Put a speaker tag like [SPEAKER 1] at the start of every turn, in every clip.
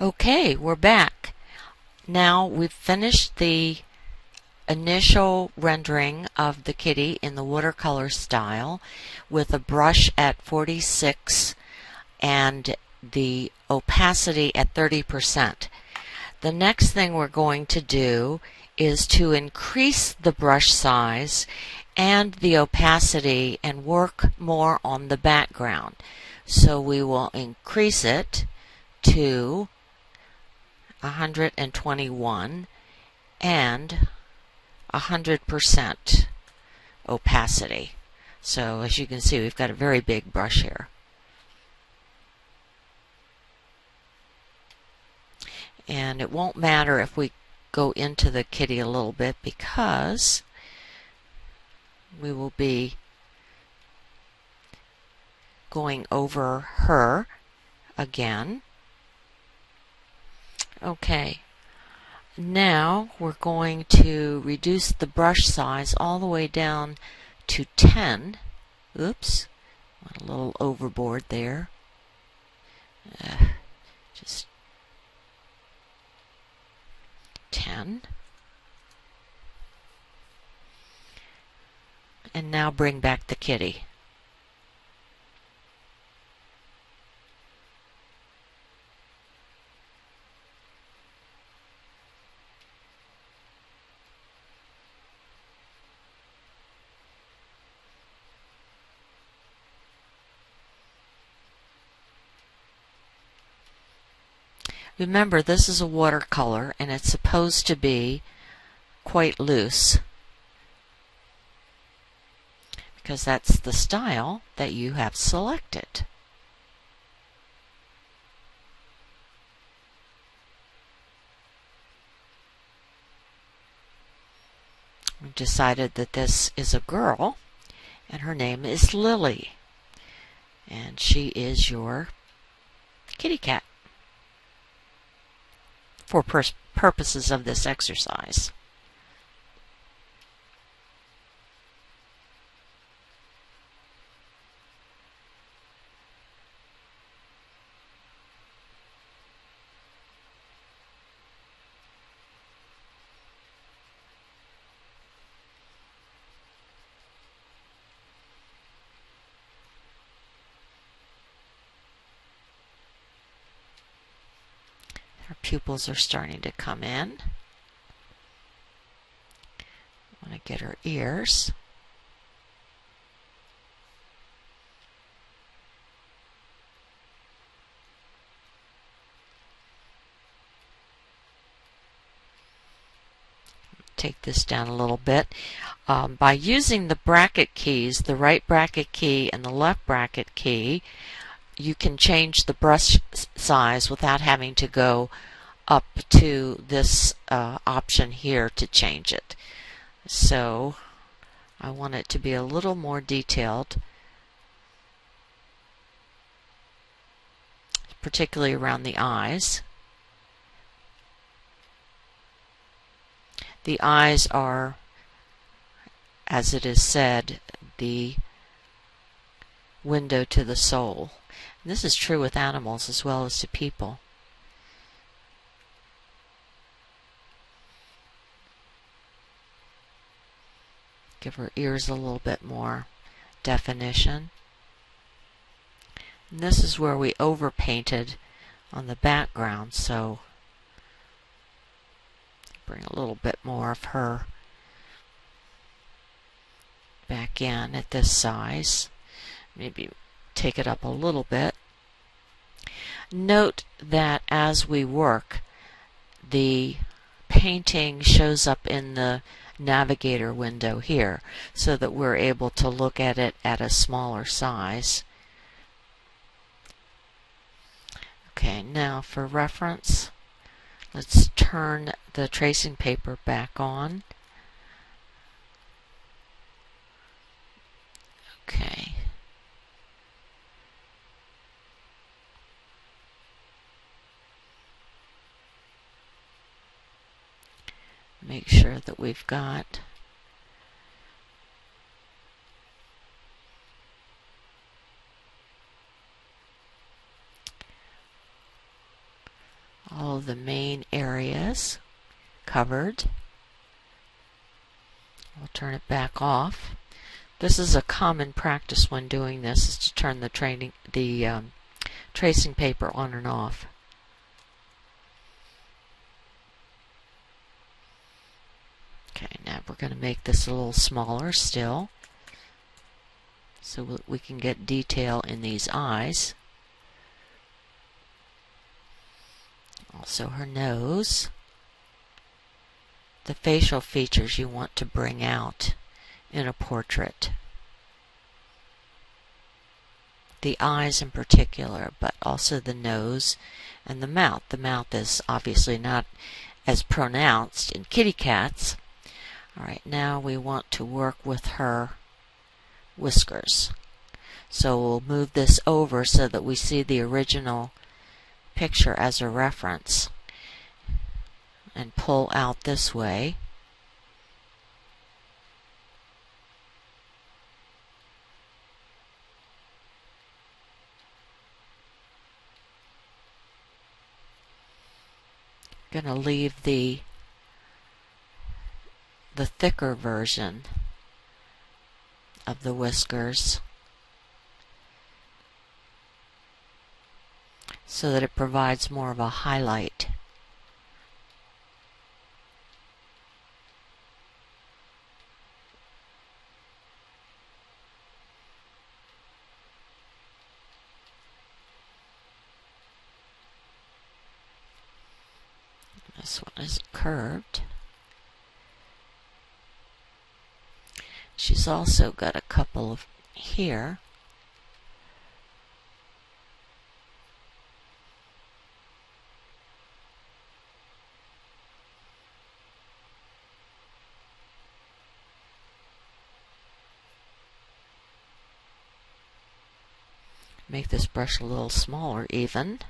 [SPEAKER 1] Okay, we're back. Now we've finished the initial rendering of the kitty in the watercolor style with a brush at 46 and the opacity at 30%. The next thing we're going to do is to increase the brush size and the opacity and work more on the background. So we will increase it to 121 and 100% opacity. So as you can see, we've got a very big brush here. And it won't matter if we go into the kitty a little bit because we will be going over her again. Okay, now we're going to reduce the brush size all the way down to 10. Oops, went a little overboard there. Just 10. And now bring back the kitty. Remember, this is a watercolor and it's supposed to be quite loose because that's the style that you have selected. We decided that this is a girl and her name is Lily, and she is your kitty cat for purposes of this exercise. Her pupils are starting to come in. I want to get her ears. Take this down a little bit. By using the bracket keys, the right bracket key and the left bracket key, you can change the brush size without having to go up to this option here to change it. So I want it to be a little more detailed, particularly around the eyes. The eyes are, as it is said, the window to the soul. And this is true with animals as well as to people. Give her ears a little bit more definition. And this is where we overpainted on the background, so bring a little bit more of her back in at this size. Maybe take it up a little bit. Note that as we work, the painting shows up in the navigator window here so that we're able to look at it at a smaller size. Okay, now for reference, let's turn the tracing paper back on. Okay. Make sure that we've got all of the main areas covered. I'll turn it back off. This is a common practice when doing this, is to turn the tracing paper on and off. Okay, now we're going to make this a little smaller still, so we can get detail in these eyes. Also her nose. The facial features you want to bring out in a portrait. The eyes in particular, but also the nose and the mouth. The mouth is obviously not as pronounced in kitty cats. Alright, now we want to work with her whiskers. So we'll move this over so that we see the original picture as a reference, and pull out this way. I'm going to leave the thicker version of the whiskers so that it provides more of a highlight. This one is curved. She's also got a couple of here. Make this brush a little smaller even.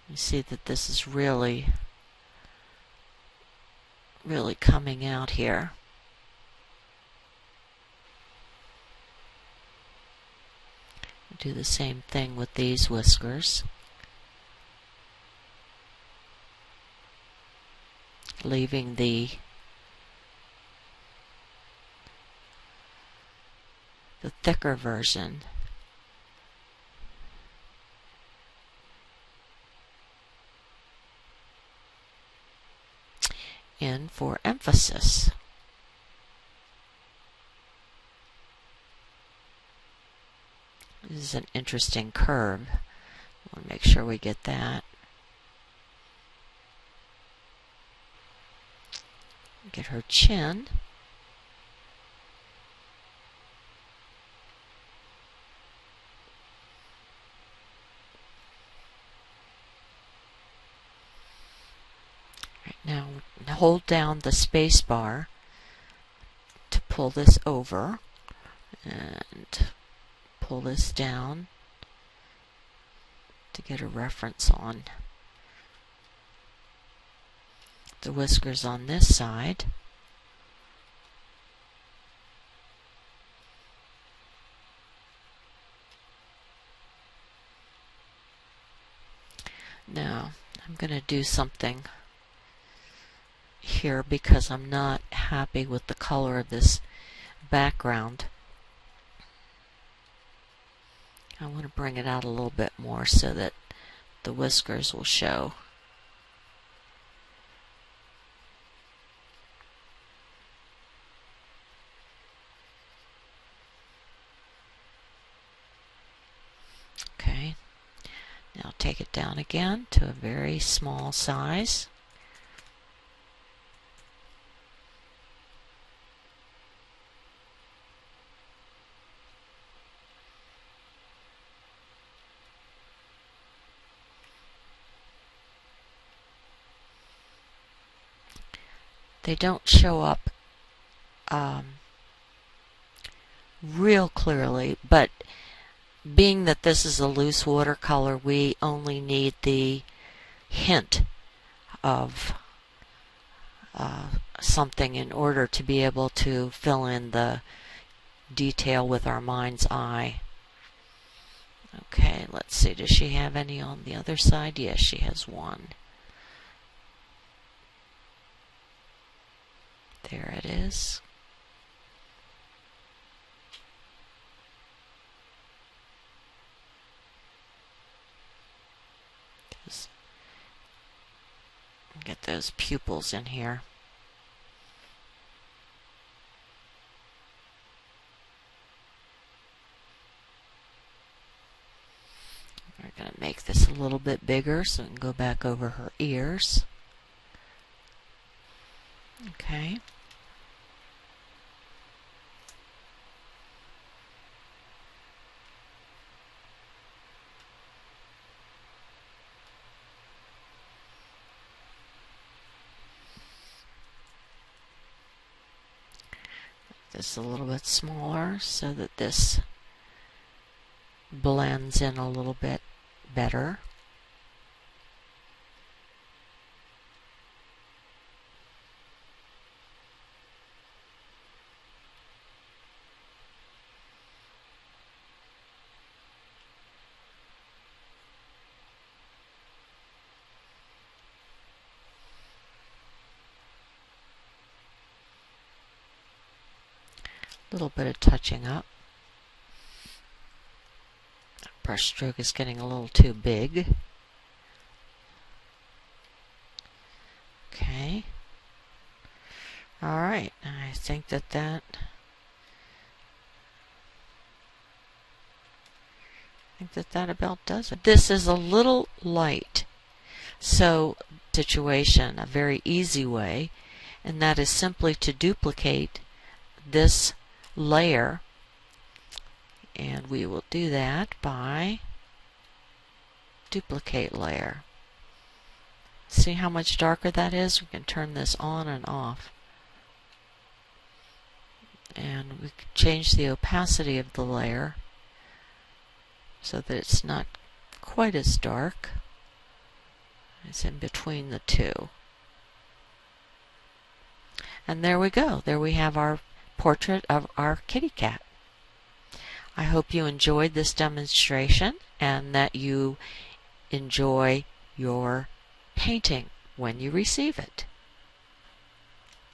[SPEAKER 1] You see that this is really coming out here. Do the same thing with these whiskers. Leaving the thicker version in for emphasis. This is an interesting curve. I want to make sure we get that. Get her chin. Right now, hold down the space bar to pull this over and pull this down to get a reference on the whiskers on this side. Now, I'm going to do something here because I'm not happy with the color of this background. I want to bring it out a little bit more so that the whiskers will show. Okay, now take it down again to a very small size. They don't show up real clearly, but being that this is a loose watercolor, we only need the hint of something in order to be able to fill in the detail with our mind's eye. Okay, let's see, does she have any on the other side? Yes, she has one. There it is. Get those pupils in here. We're going to make this a little bit bigger so we can go back over her ears. Okay. This a little bit smaller so that this blends in a little bit better. A little bit of touching up. Brush stroke is getting a little too big. Okay. Alright, I think that about does it. This is a little light. So, situation, a very easy way, and that is simply to duplicate this layer, and we will do that by duplicate layer. See how much darker that is? We can turn this on and off, and we can change the opacity of the layer so that it's not quite as dark. It's in between the two. And there we go. There we have our portrait of our kitty cat. I hope you enjoyed this demonstration and that you enjoy your painting when you receive it.